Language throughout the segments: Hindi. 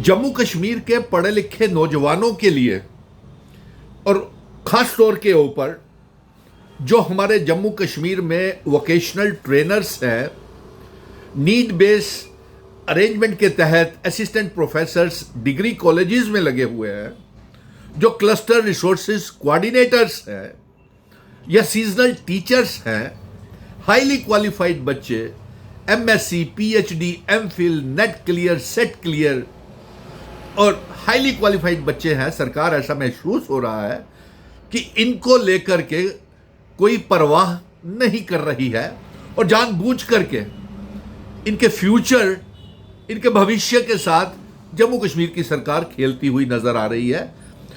जम्मू कश्मीर के पढ़े लिखे नौजवानों के लिए और ख़ास तौर के ऊपर जो हमारे जम्मू कश्मीर में वोकेशनल ट्रेनर्स हैं, नीड बेस अरेंजमेंट के तहत असिस्टेंट प्रोफेसर्स डिग्री कॉलेजेस में लगे हुए हैं, जो क्लस्टर रिसोर्सेज कोऑर्डिनेटर्स हैं या सीजनल टीचर्स हैं, हाईली क्वालिफाइड बच्चे MSc, PhD, MPhil, net clear, set clear और हाईली क्वालिफाइड बच्चे हैं। सरकार ऐसा महसूस हो रहा है कि इनको लेकर के कोई परवाह नहीं कर रही है और जानबूझ करके इनके फ्यूचर, इनके भविष्य के साथ जम्मू कश्मीर की सरकार खेलती हुई नजर आ रही है।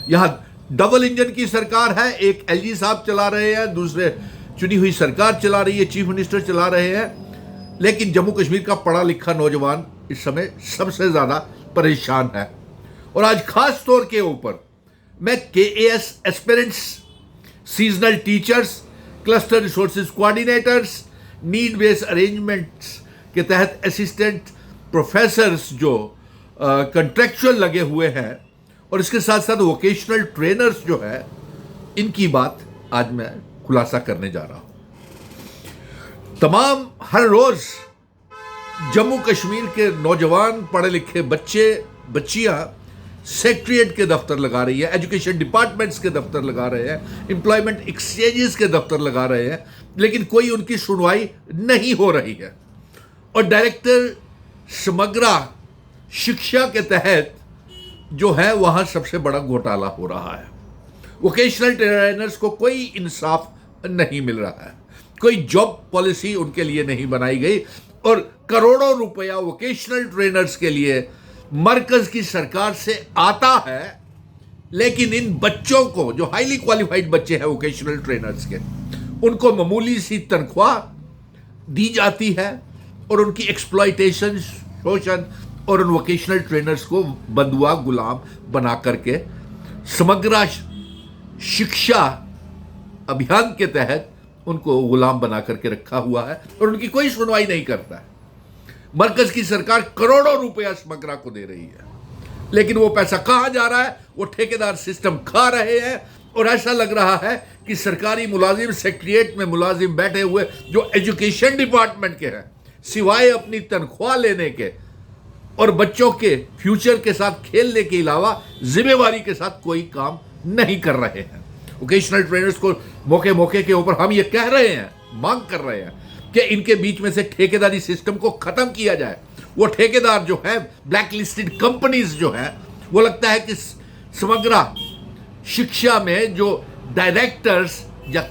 यहां डबल इंजन की सरकार है, एक एलजी साहब चला रहे हैं, दूसरे चुनी हुई सरकार चला रही है, चीफ मिनिस्टर चला रहे हैं, लेकिन जम्मू कश्मीर का पढ़ा लिखा नौजवान इस समय सबसे ज्यादा परेशान है। और आज खास तौर के ऊपर मैं KAS aspirants, seasonal teachers, cluster resources coordinators, need base arrangements के तहत असिस्टेंट प्रोफेसर्स जो कंट्रैक्चुअल लगे हुए हैं और इसके साथ साथ वोकेशनल ट्रेनर्स जो है, इनकी बात आज मैं खुलासा करने जा रहा हूं। तमाम हर रोज जम्मू कश्मीर के नौजवान पढ़े लिखे बच्चे बच्चियां सेक्रेटरीट के दफ्तर लगा रही है, एजुकेशन डिपार्टमेंट्स के दफ्तर लगा रहे हैं, एम्प्लॉयमेंट एक्सचेंजेस के दफ्तर लगा रहे हैं, लेकिन कोई उनकी सुनवाई नहीं हो रही है। और डायरेक्टर समग्रा शिक्षा के तहत जो है वहां सबसे बड़ा घोटाला हो रहा है। वोकेशनल ट्रेनर्स को कोई इंसाफ नहीं मिल रहा है, कोई जॉब पॉलिसी उनके लिए नहीं बनाई गई और करोड़ों रुपया वोकेशनल ट्रेनर्स के लिए मरकज की सरकार से आता है, लेकिन इन बच्चों को, जो हाईली क्वालिफाइड बच्चे हैं वोकेशनल ट्रेनर्स के, उनको मामूली सी तनख्वाह दी जाती है और उनकी एक्सप्लॉयटेशन, शोषण और उन वोकेशनल ट्रेनर्स को बंधुआ गुलाम बना करके समग्र शिक्षा अभियान के तहत उनको गुलाम बना करके रखा हुआ है और उनकी कोई सुनवाई नहीं करता है। मरकज की सरकार करोड़ों रुपया समग्रा को दे रही है, लेकिन वो पैसा कहां जा रहा है? वो ठेकेदार सिस्टम खा रहे हैं और ऐसा लग रहा है कि सरकारी मुलाजिम, सेक्रेटरीट में मुलाजिम बैठे हुए जो एजुकेशन डिपार्टमेंट के हैं, सिवाय अपनी तनख्वाह लेने के और बच्चों के फ्यूचर के साथ खेलने के अलावा जिम्मेवारी के साथ कोई काम नहीं कर रहे हैं। वोकेशनल ट्रेनर्स को मौके मौके के ऊपर हम ये कह रहे हैं, मांग कर रहे हैं कि इनके बीच में से ठेकेदारी सिस्टम को खत्म किया जाए। वो ठेकेदार जो है, ब्लैक लिस्टेड कंपनीज जो है, वो लगता है कि समग्र शिक्षा में जो डायरेक्टर्स या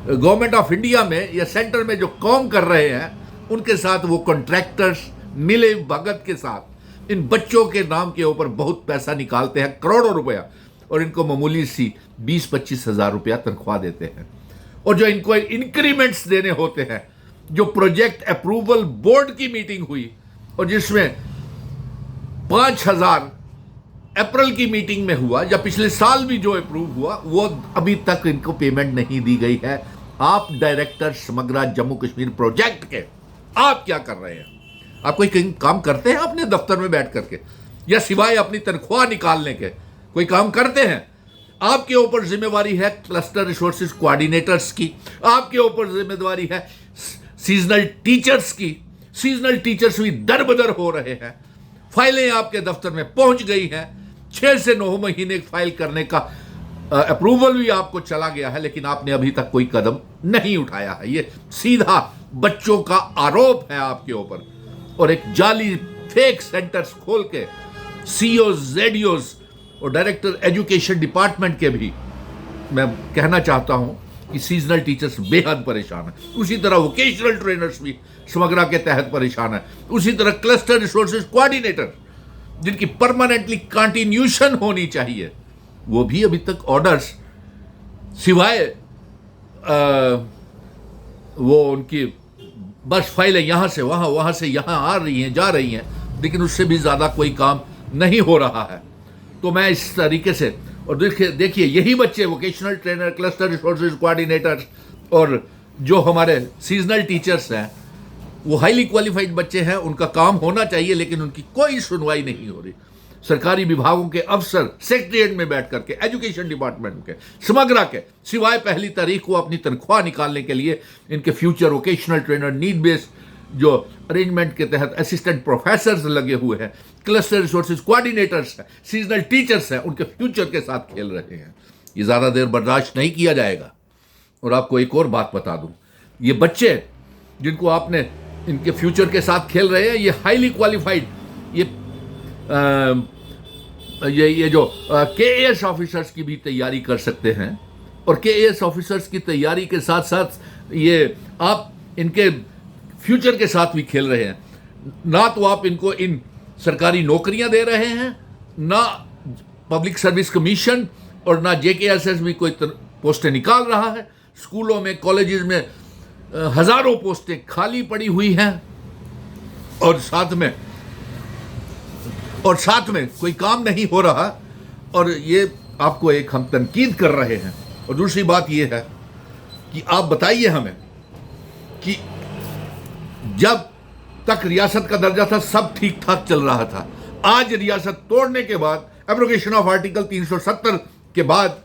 गवर्नमेंट ऑफ इंडिया में या सेंटर में जो काम कर रहे हैं, उनके साथ वो कॉन्ट्रैक्टर्स मिले भगत के साथ इन बच्चों के नाम के ऊपर बहुत पैसा निकालते हैं, करोड़ों रुपया, और इनको मामूली सी 20-25 हजार रुपया तनख्वाह देते हैं। और जो इनको इंक्रीमेंट्स देने होते हैं, जो प्रोजेक्ट अप्रूवल बोर्ड की मीटिंग हुई और जिसमें 5,000 अप्रैल की मीटिंग में हुआ, या पिछले साल भी जो अप्रूव हुआ, वो अभी तक इनको पेमेंट नहीं दी गई है। आप डायरेक्टर समग्र जम्मू कश्मीर प्रोजेक्ट के, आप क्या कर रहे हैं? आप कोई काम करते हैं अपने दफ्तर में बैठ करके, या सिवाय अपनी तनख्वाह निकालने के कोई काम करते हैं? आपके ऊपर जिम्मेवारी है क्लस्टर रिसोर्सेज कोऑर्डिनेटर्स की, आपके ऊपर जिम्मेदारी है सीजनल टीचर्स की। सीजनल टीचर्स भी दरबदर हो रहे हैं, फाइलें आपके दफ्तर में पहुंच गई हैं, 6 से 9 महीने फाइल करने का अप्रूवल भी आपको चला गया है, लेकिन आपने अभी तक कोई कदम नहीं उठाया है। ये सीधा बच्चों का आरोप है आपके ऊपर। और एक जाली फेक सेंटर्स खोल के सीईओ, जेडीओस और डायरेक्टर एजुकेशन डिपार्टमेंट के भी मैं कहना चाहता हूं कि सीजनल टीचर्स बेहद परेशान है। उसी तरह वोकेशनल ट्रेनर्स भी समग्रा के तहत परेशान है। उसी तरह क्लस्टर रिसोर्सेज कोऑर्डिनेटर, जिनकी परमानेंटली कंटिन्यूशन होनी चाहिए, वो भी अभी तक ऑर्डर्स, सिवाय वो उनकी बस फाइलें यहां से वहां, वहां से यहां आ रही हैं, जा रही हैं, लेकिन उससे भी ज्यादा कोई काम नहीं हो रहा है। तो मैं इस तरीके से, और देखिए यही बच्चे vocational trainer, cluster resources coordinators और जो हमारे सीजनल टीचर्स हैं, वो हाईली क्वालिफाइड बच्चे हैं, उनका काम होना चाहिए, लेकिन उनकी कोई सुनवाई नहीं हो रही। सरकारी विभागों के अफसर सेक्रेटरीट में बैठ करके, एजुकेशन डिपार्टमेंट के, समग्रा के, सिवाय पहली तारीख को अपनी तनख्वाह निकालने के लिए इनके future vocational trainer, need based जो अरेंजमेंट के तहत असिस्टेंट प्रोफेसर्स लगे हुए हैं, क्लस्टर रिसोर्सेज कोऑर्डिनेटर्स हैं, सीजनल टीचर्स हैं, उनके फ्यूचर के साथ खेल रहे हैं। ये ज़्यादा देर बर्दाश्त नहीं किया जाएगा। और आपको एक और बात बता दूं, ये बच्चे जिनको आपने इनके फ्यूचर के साथ खेल रहे हैं, ये हाईली क्वालिफाइड, ये जो केएएस ऑफिसर्स की भी तैयारी कर सकते हैं। और केएएस ऑफिसर्स की तैयारी के साथ साथ ये आप इनके फ्यूचर के साथ भी खेल रहे हैं। ना तो आप इनको इन सरकारी नौकरियां दे रहे हैं, ना पब्लिक सर्विस कमीशन और ना जेकेएसएस भी कोई पोस्टें निकाल रहा है। स्कूलों में, कॉलेजेस में हजारों पोस्टें खाली पड़ी हुई हैं और साथ में कोई काम नहीं हो रहा। और ये आपको एक हम तनकीद कर रहे हैं। और दूसरी बात ये है कि आप बताइए हमें कि जब तक रियासत का दर्जा था सब ठीक ठाक चल रहा था। आज रियासत तोड़ने के बाद, एब्रोगेशन ऑफ आर्टिकल 370 के बाद,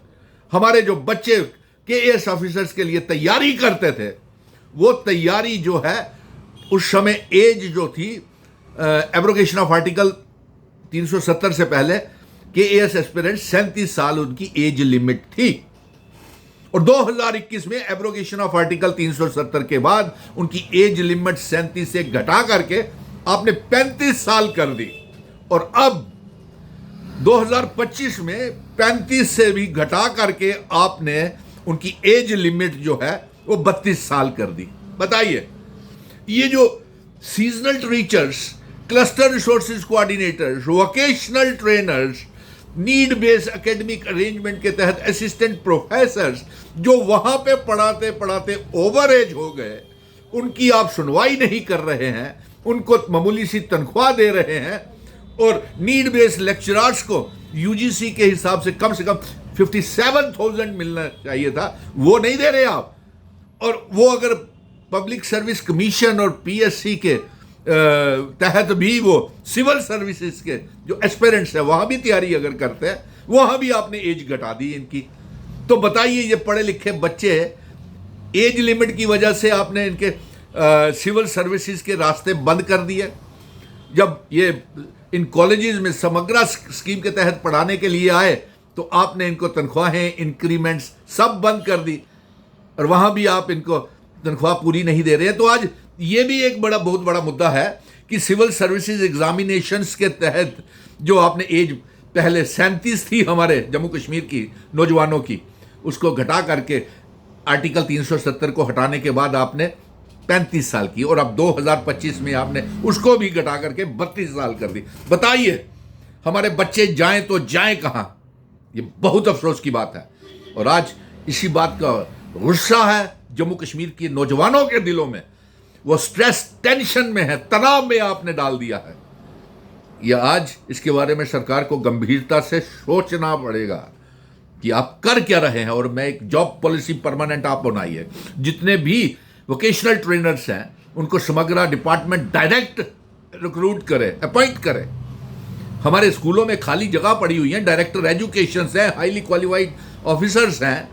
हमारे जो बच्चे केएएस ऑफिसर्स के लिए तैयारी करते थे, वो तैयारी जो है उस समय एज जो थी एब्रोगेशन ऑफ आर्टिकल 370 से पहले केएएस एस्पिरेंट 37 साल उनकी एज लिमिट थी। और 2021 में एब्रोगेशन ऑफ आर्टिकल 370 के बाद उनकी एज लिमिट 37 से घटा करके आपने 35 साल कर दी। और अब 2025 में 35 से भी घटा करके आपने उनकी एज लिमिट जो है वो 32 साल कर दी। बताइए, ये जो seasonal teachers, cluster resources coordinators, vocational trainers, need based academic arrangement के तहत असिस्टेंट प्रोफेसर्स जो वहां पे पढ़ाते पढ़ाते ओवर एज हो गए, उनकी आप सुनवाई नहीं कर रहे हैं, उनको मामूली सी तनख्वाह दे रहे हैं। और नीड बेस्ड लेक्चरर्स को यूजीसी के हिसाब से कम 57,000 मिलना चाहिए था, वो नहीं दे रहे आप। और वो अगर पब्लिक सर्विस कमीशन और पीएससी के तहत भी वो सिविल सर्विसेज के जो एस्पिरेंट्स है वहां भी तैयारी अगर करते हैं, वहां भी आपने एज घटा दी इनकी। तो बताइए, ये पढ़े लिखे बच्चे एज लिमिट की वजह से आपने इनके सिविल सर्विसेज के रास्ते बंद कर दिए। जब ये इन कॉलेजेस में समग्रा स्कीम के तहत पढ़ाने के लिए आए तो आपने इनको तनख्वाहें, इंक्रीमेंट्स सब बंद कर दी और वहां भी आप इनको तनख्वाह पूरी नहीं दे रहे हैं। तो आज ये भी एक बहुत बड़ा मुद्दा है कि सिविल सर्विसेज एग्जामिनेशंस के तहत जो आपने एज पहले 37 थी हमारे जम्मू कश्मीर की नौजवानों की, उसको घटा करके आर्टिकल 370 को हटाने के बाद आपने 35 साल की, और अब 2025 में आपने उसको भी घटा करके 32 साल कर दी। बताइए, हमारे बच्चे जाएं तो जाएं कहां? ये बहुत अफसोस की बात है। और आज इसी बात का गुस्सा है जम्मू कश्मीर के नौजवानों के दिलों में। वो स्ट्रेस, टेंशन में है, तनाव में आपने डाल दिया है। ये आज इसके बारे में सरकार को गंभीरता से सोचना पड़ेगा कि आप कर क्या रहे हैं। और मैं एक जॉब पॉलिसी परमानेंट आप बनाइए। जितने भी वोकेशनल ट्रेनर्स हैं उनको समग्रा डिपार्टमेंट डायरेक्ट रिक्रूट करे, अपॉइंट करे। हमारे स्कूलों में खाली जगह पड़ी हुई है, डायरेक्टर एजुकेशन हैं, हाईली क्वालिफाइड ऑफिसर्स हैं,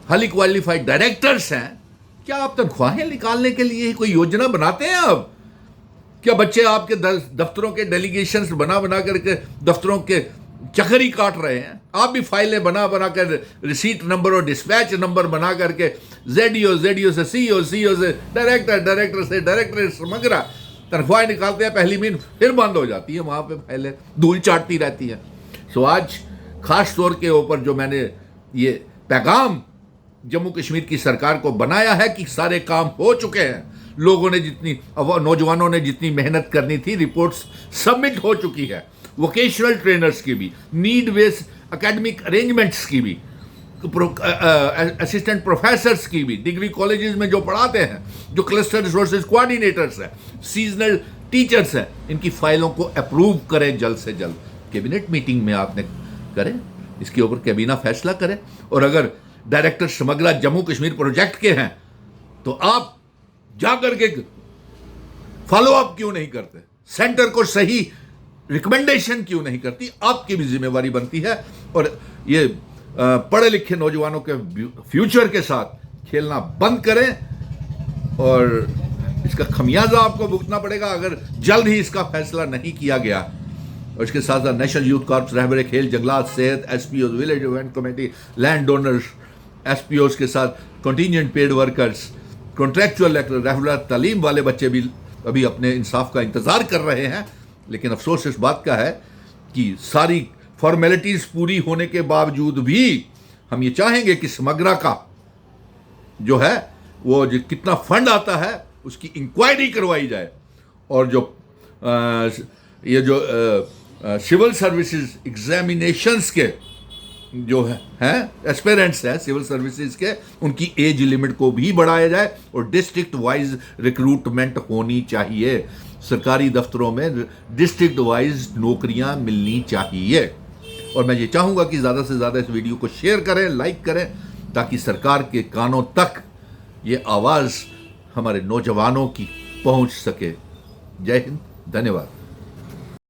हाईली क्वालिफाइड डायरेक्टर्स हैं। क्या आप तनख्वाहें निकालने के लिए कोई योजना बनाते हैं? अब क्या बच्चे आपके दफ्तरों के डेलीगेशंस बना करके दफ्तरों के चक्कर ही काट रहे हैं? आप भी फाइलें बना कर रिसीट नंबर और डिस्पैच नंबर बना करके जेडीओ से सीईओ से डायरेक्टर से डायरेक्टर समग्रा तनख्वाहें निकालते हैं। पहली महीने फिर बंद हो जाती है, वहां पे फाइलें धूल चाटती रहती है। सो आज खास तौर के ऊपर जो मैंने ये पैगाम जम्मू कश्मीर की सरकार को बनाया है कि सारे काम हो चुके हैं, लोगों ने जितनी, नौजवानों ने जितनी मेहनत करनी थी, रिपोर्ट्स सबमिट हो चुकी है। वोकेशनल ट्रेनर्स की भी, नीड बेस्ड एकेडमिक अरेंजमेंट्स की भी, असिस्टेंट प्रोफेसर्स की भी, डिग्री कॉलेजेस में जो पढ़ाते हैं, जो क्लस्टर रिसोर्सेज कोऑर्डिनेटर्स हैं, सीजनल टीचर्स हैं, इनकी फाइलों को अप्रूव करें जल्द से जल्द। कैबिनेट मीटिंग में आपने करें, इसके ऊपर कैबिना फैसला करें। और अगर डायरेक्टर समग्रा जम्मू कश्मीर प्रोजेक्ट के हैं तो आप जाकर के फॉलो अप क्यों नहीं करते? सेंटर को सही रिकमेंडेशन क्यों नहीं करती? आपकी भी जिम्मेवारी बनती है। और ये पढ़े लिखे नौजवानों के फ्यूचर के साथ खेलना बंद करें और इसका खमियाजा आपको भुगतना पड़ेगा अगर जल्द ही इसका फैसला नहीं किया गया। और इसके साथ साथ नेशनल यूथ कॉर्प्स, रहबरे खेल, जंगलात, सेहत, SPO, village development committee, land donors, SPOs के साथ contingent paid workers, contractual regular तालीम वाले बच्चे भी अभी अपने इंसाफ का इंतजार कर रहे हैं। लेकिन अफसोस इस बात का है कि सारी फॉर्मेलिटीज पूरी होने के बावजूद भी हम ये चाहेंगे कि समग्रा का जो है वो जो कितना फंड आता है उसकी इंक्वायरी करवाई जाए, और जो ये जो सिविल सर्विसेज एग्जामिनेशंस के जो हैं एस्पिरेंट्स हैं सिविल सर्विसेज के, उनकी एज लिमिट को भी बढ़ाया जाए और डिस्ट्रिक्ट वाइज रिक्रूटमेंट होनी चाहिए। सरकारी दफ्तरों में डिस्ट्रिक्ट वाइज नौकरियां मिलनी चाहिए। और मैं ये चाहूँगा कि ज़्यादा से ज़्यादा इस वीडियो को शेयर करें, लाइक करें, ताकि सरकार के कानों तक ये आवाज़ हमारे नौजवानों की पहुँच सके। जय हिंद, धन्यवाद।